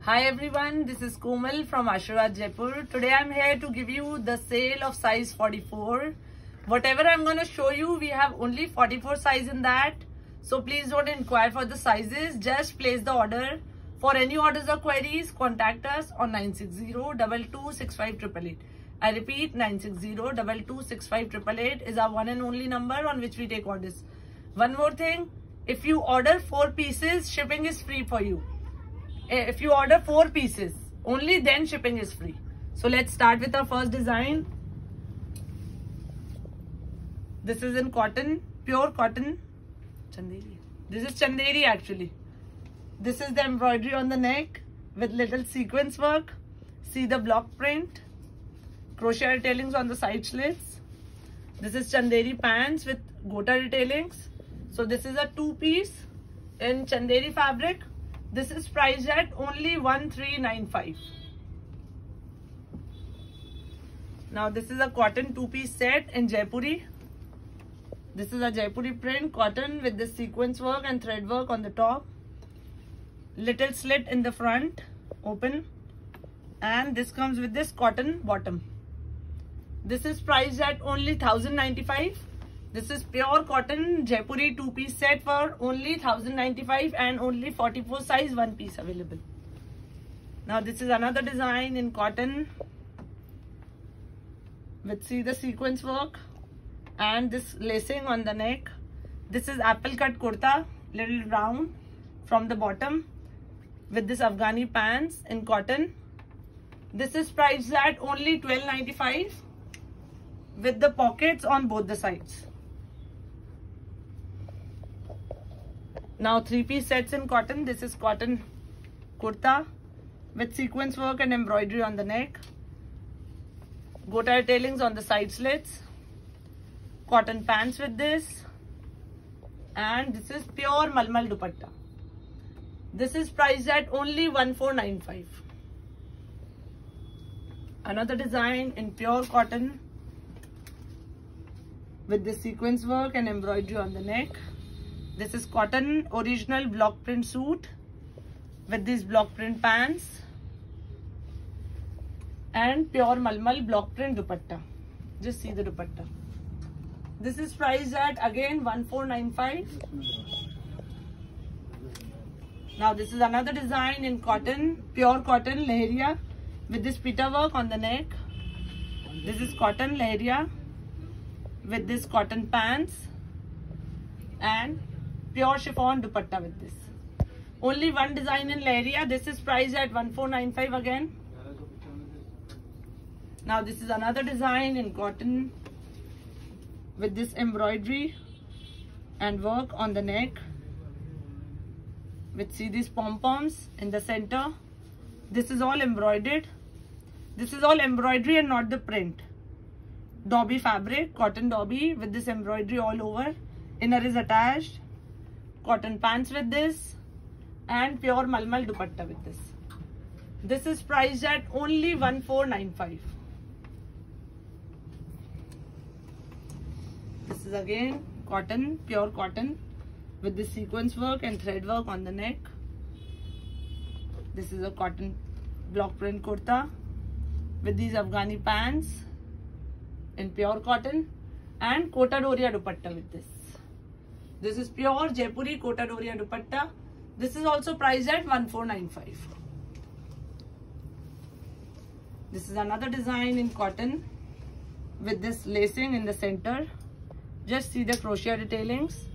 Hi everyone, this is Komal from Ashirwad Jaipur. Today I'm here to give you the sale of size 44. Whatever I'm going to show you, we have only 44 size in that. So please don't inquire for the sizes, just place the order. For any orders or queries, contact us on 960-2265-888. I repeat, 960-2265-888 is our one and only number on which we take orders. One more thing, if you order 4 pieces, shipping is free for you. If you order 4 pieces, only then shipping is free. So let's start with our first design. This is in cotton, pure cotton. Chanderi. This is Chanderi actually. This is the embroidery on the neck with little sequence work. See the block print. Crochet retailings on the side slits. This is Chanderi pants with gota retailings. So this is a 2-piece in Chanderi fabric. This is priced at only 1395. Now this is a cotton 2-piece set in Jaipuri. This is a Jaipuri print cotton with the sequence work and thread work on the top. Little slit in the front, open. And this comes with this cotton bottom. This is priced at only 1095. This is pure cotton Jaipuri 2-piece set for only 1095 and only 44 size 1 piece available. Now this is another design in cotton with see the sequence work and this lacing on the neck. This is apple cut kurta, little round from the bottom with this Afghani pants in cotton. This is priced at only 1295 with the pockets on both the sides. Now 3-piece sets in cotton. This is cotton kurta with sequence work and embroidery on the neck. Gota tailings on the side slits. Cotton pants with this. And this is pure malmal dupatta. This is priced at only 1495. Another design in pure cotton with the sequence work and embroidery on the neck. This is cotton original block print suit with these block print pants and pure malmal block print dupatta. Just see the dupatta. This is priced at again 1495. Now this is another design in cotton, pure cotton leheria with this pita work on the neck. This is cotton leheria with this cotton pants and pure chiffon dupatta with this. Only one design in leheria. This is priced at 1495 again. Now this is another design in cotton with this embroidery and work on the neck with see these pom-poms in the center. This is all embroidered. This is all embroidery and not the print. Dobby fabric, cotton dobby with this embroidery all over. Inner is attached. Cotton pants with this and pure malmal dupatta with this. This is priced at only 1495. This is again cotton, pure cotton with the sequence work and thread work on the neck. This is a cotton block print kurta with these Afghani pants in pure cotton and kota doria dupatta with this. This is pure Jaipuri kota doria dupatta. This is also priced at 1495. This is another design in cotton with this lacing in the center. Just see the crochet retailings.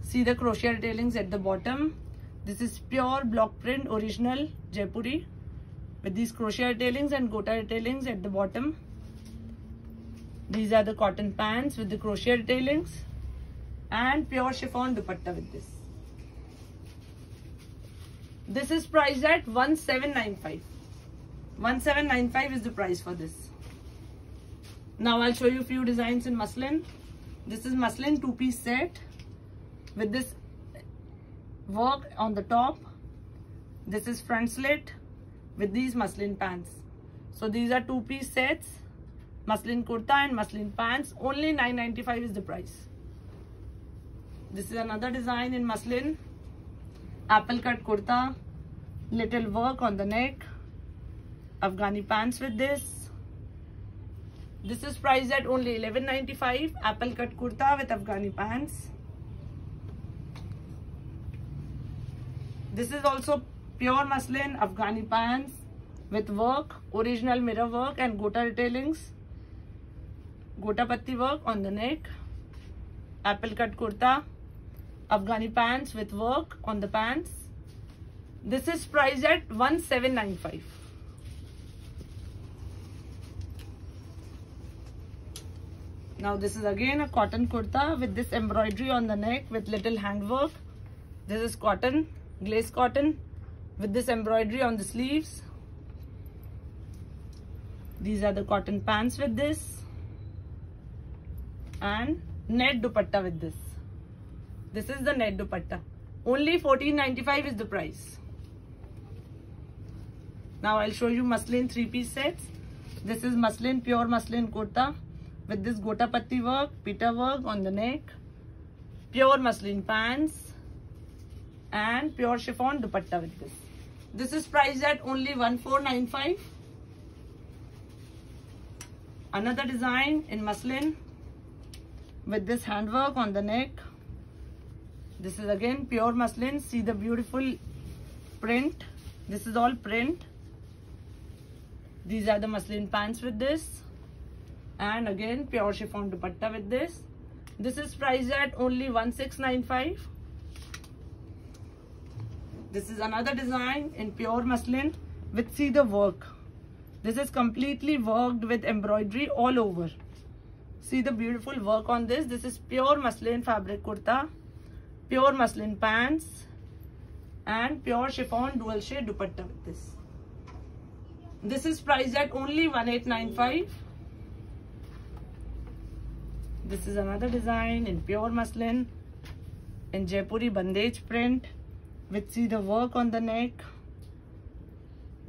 See the crochet retailings at the bottom. This is pure block print original Jaipuri with these crochet retailings and gota retailings at the bottom. These are the cotton pants with the crochet retailings and pure chiffon dupatta with this. This is priced at 1795. 1795 is the price for this. Now I'll show you a few designs in muslin. This is muslin 2-piece set with this work on the top. This is front slit with these muslin pants. So these are 2-piece sets, muslin kurta and muslin pants. Only 995 is the price. This is another design in muslin, apple cut kurta little work on the neck, Afghani pants with this. This is priced at only $11.95. Apple cut kurta with Afghani pants. This is also pure muslin Afghani pants with work, original mirror work and gota retailings. Gota patti work on the neck. Apple cut kurta, Afghani pants with work on the pants. This is priced at $1795. Now this is again a cotton kurta with this embroidery on the neck with little handwork. This is cotton, glaze cotton with this embroidery on the sleeves. These are the cotton pants with this and net dupatta with this. This is the net dupatta. Only $14.95 is the price. Now I'll show you muslin 3-piece sets. This is muslin, pure muslin kurta with this gota patti work, pita work on the neck, pure muslin pants and pure chiffon dupatta with this. This is priced at only $1495. Another design in muslin with this handwork on the neck. This is again pure muslin. See the beautiful print. This is all print. These are the muslin pants with this. And again pure chiffon dupatta with this. This is priced at only $1695. This is another design in pure muslin with see the work. This is completely worked with embroidery all over. See the beautiful work on this. This is pure muslin fabric kurta, pure muslin pants and pure chiffon dual shade dupatta with this. This is priced at only $1895. This is another design in pure muslin in Jaipuri bandage print with see the work on the neck.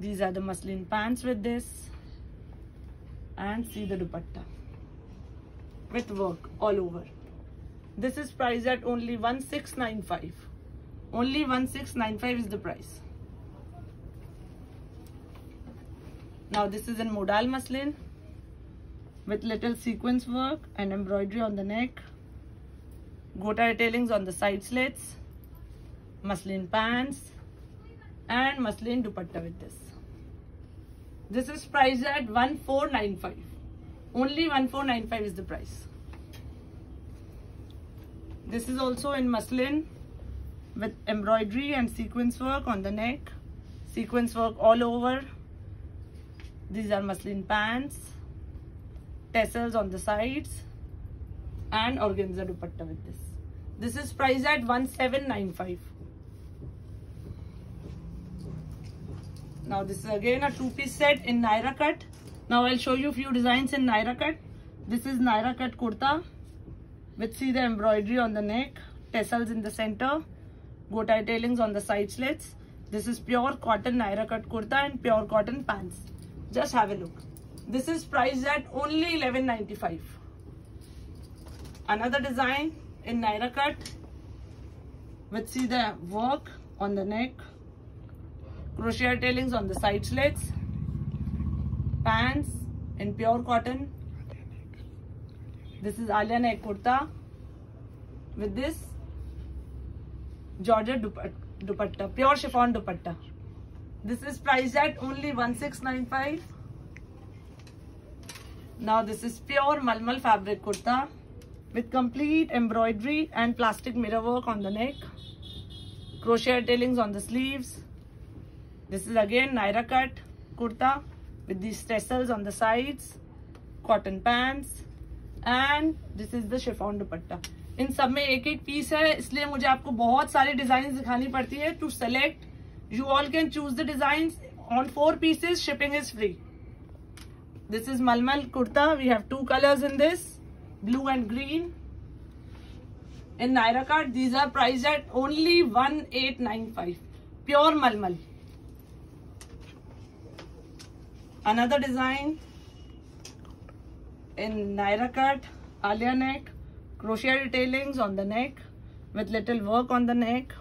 These are the muslin pants with this and see the dupatta with work all over. This is priced at only $1695. Only $1695 is the price. Now this is in modal muslin with little sequence work and embroidery on the neck, gota retailings on the side slits, muslin pants and muslin dupatta with this. This is priced at $1495. Only $1495 is the price. This is also in muslin with embroidery and sequence work on the neck, sequence work all over. These are muslin pants, tassels on the sides and organza dupatta with this. This is priced at $1795. Now this is again a 2-piece set in Naira cut. Now I'll show you a few designs in Naira cut. This is Naira cut kurta with see the embroidery on the neck, tassels in the center, gota tailings on the side slits. This is pure cotton Naira cut kurta and pure cotton pants. Just have a look. This is priced at only $1195. Another design in Naira cut with see the work on the neck, crochet tailings on the side slits, pants in pure cotton. This is Alia neck kurta with this Georgette dupatta, pure chiffon dupatta. This is priced at only $1695. Now this is pure Malmal fabric kurta with complete embroidery and plastic mirror work on the neck, crochet tailings on the sleeves. This is again Naira cut kurta with these tassels on the sides, cotton pants and this is the chiffon dupatta. इन सब में एक एक piece है इसलिए मुझे आपको बहुत सारे डिजाइन दिखानी पड़ती है. To select you all can choose the designs. On 4 pieces shipping is free. This is Malmal kurta. We have 2 colors in this, blue and green. In Naira cut these are priced at only $1895. Pure Malmal. Another design in Naira cut, Alia neck, crochet detailings on the neck with little work on the neck,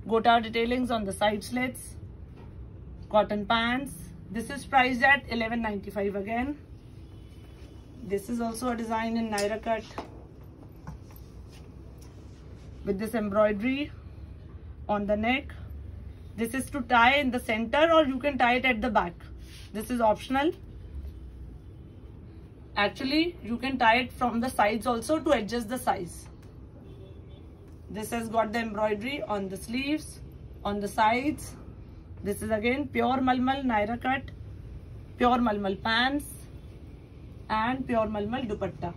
gota detailings on the side slits, cotton pants. This is priced at $11.95 again. This is also a design in Naira cut with this embroidery on the neck. This is to tie in the center, or you can tie it at the back. This is optional. Actually, you can tie it from the sides also to adjust the size. This has got the embroidery on the sleeves, on the sides. This is again pure Malmal Naira cut, pure Malmal pants and pure Malmal dupatta.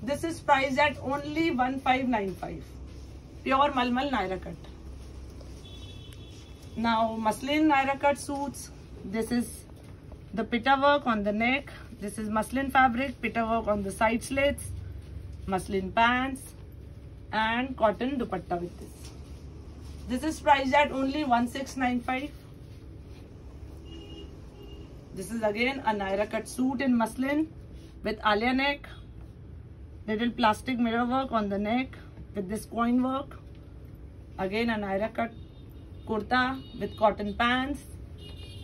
This is priced at only $1595. Pure Malmal Naira cut. Now muslin Naira cut suits. This is the pitta work on the neck. This is muslin fabric, pitta work on the side slits, muslin pants and cotton dupatta with this. This is priced at only $1695. This is again a Naira cut suit in muslin with alia neck, little plastic mirror work on the neck with this coin work. Again a Naira cut kurta with cotton pants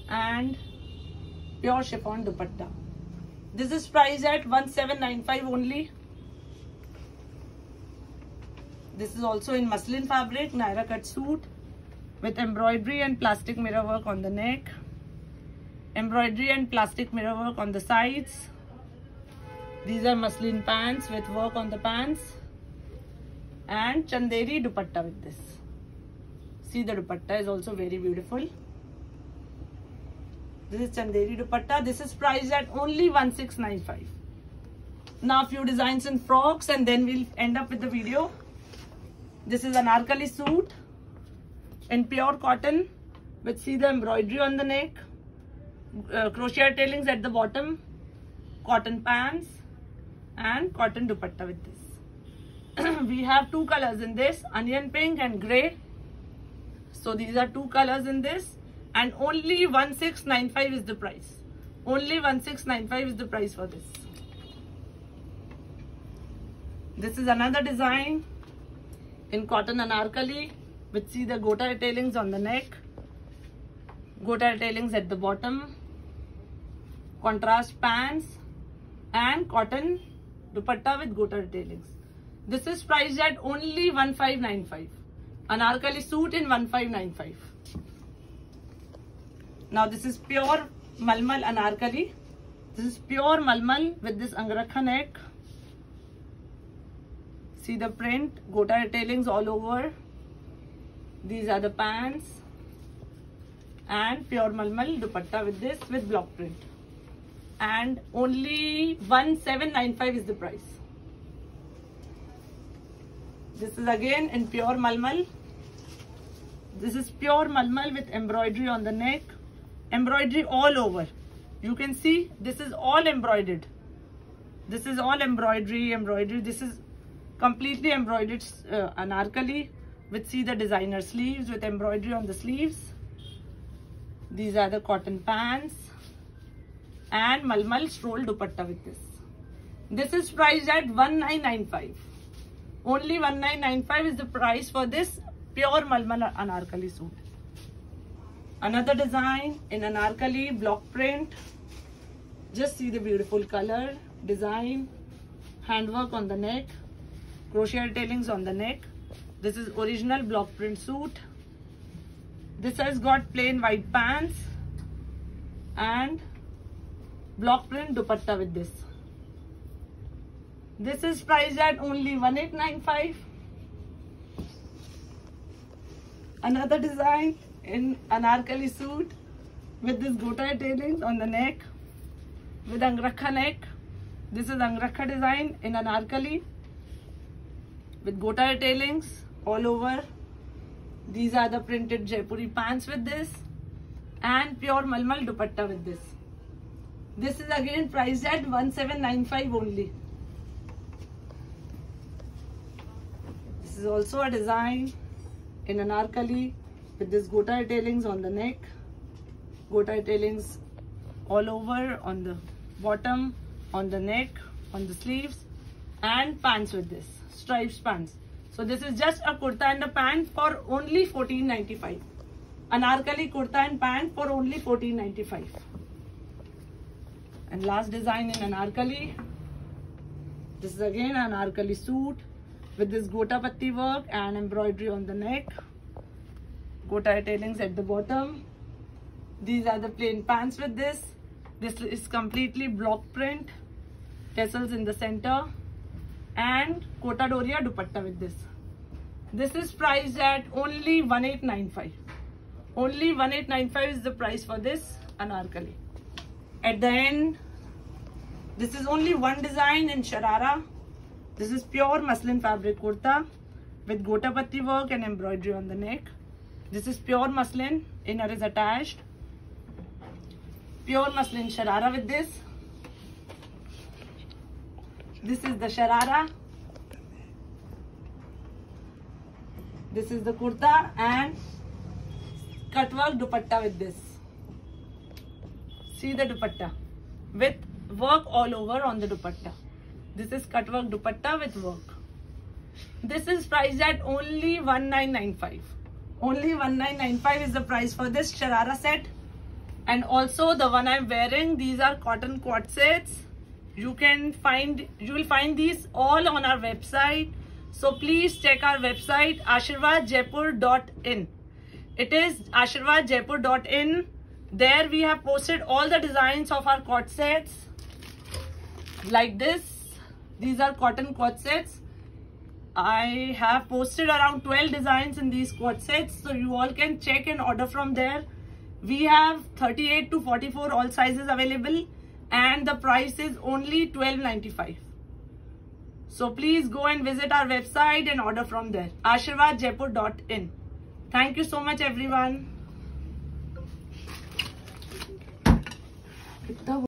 and pure chiffon dupatta. This is priced at $1795 only. This is also in muslin fabric, Naira cut suit with embroidery and plastic mirror work on the neck, embroidery and plastic mirror work on the sides. These are muslin pants with work on the pants and chanderi dupatta with this. See, the dupatta is also very beautiful. This is chanderi dupatta. This is priced at only $1695. Now few designs in frocks and then we'll end up with the video. This is an anarkali suit in pure cotton with, see, the embroidery on the neck, crochet tailings at the bottom, cotton pants and cotton dupatta with this. We have two colors in this, onion pink and grey. So these are two colors in this and only $1695 is the price. Only $1695 is the price for this. This is another design in cotton anarkali with, see, the gota tailings on the neck, gota tailings at the bottom, contrast pants and cotton dupatta with gota tailings. This is priced at only $1595. Anarkali suit in $1595. Now this is pure Malmal anarkali. This is pure Malmal with this angrakha neck. See the print, gota tailings all over. These are the pants and pure Malmal dupatta with this, with block print. And only $1795 is the price. This is again in pure Malmal. This is pure Malmal with embroidery on the neck, embroidery all over. You can see this is all embroidered. This is all embroidery. This is completely embroidered anarkali with, see, the designer sleeves with embroidery on the sleeves. These are the cotton pants and Malmal stroll dupatta with this. This is priced at $1995. Only $1995 is the price for this pure Malmal anarkali suit. Another design in anarkali block print. Just see the beautiful color, design, handwork on the neck, crochet tailings on the neck. This is original block print suit. This has got plain white pants and block print dupatta with this. This is priced at only $1895. Another design in anarkali suit with this gota tailings on the neck with angrakha neck. This is angrakha design in anarkali with gota tailings all over. These are the printed Jaipuri pants with this and pure Malmal dupatta with this. This is again priced at $1795 only. This is also a design in anarkali with this gota tailings on the neck, gota tailings all over on the bottom, on the neck, on the sleeves and pants with this, stripes pants. So this is just a kurta and a pant for only $14.95. Anarkali kurta and pant for only 14.95. And last design in Anarkali. This is again an Anarkali suit with this gota patti work and embroidery on the neck. Gota tailings at the bottom. These are the plain pants with this. This is completely block print. Tassels in the center. And Kota Doria dupatta with this. This is priced at only 1895. Only 1895 is the price for this Anarkali. At the end, this is only one design in Sharara. This is pure muslin fabric kurta with gota patti work and embroidery on the neck. This is pure muslin, inner is attached. Pure muslin Sharara with this. This is the Sharara. This is the kurta and cut work dupatta with this. See the dupatta with work all over on the dupatta. This is cut work dupatta with work. This is priced at only 1995. Only 1995 is the price for this Sharara set. And also the one I'm wearing, these are cotton quad sets. You will find these all on our website. So please check our website ashirvadjaipur.in. It is ashirvadjaipur.in. There we have posted all the designs of our quad sets like this. These are cotton quad sets. I have posted around 12 designs in these quad sets, so you all can check and order from there. We have 38 to 44 all sizes available and the price is only $12.95. So please go and visit our website and order from there, ashirvadjaipur.in. Thank you so much everyone.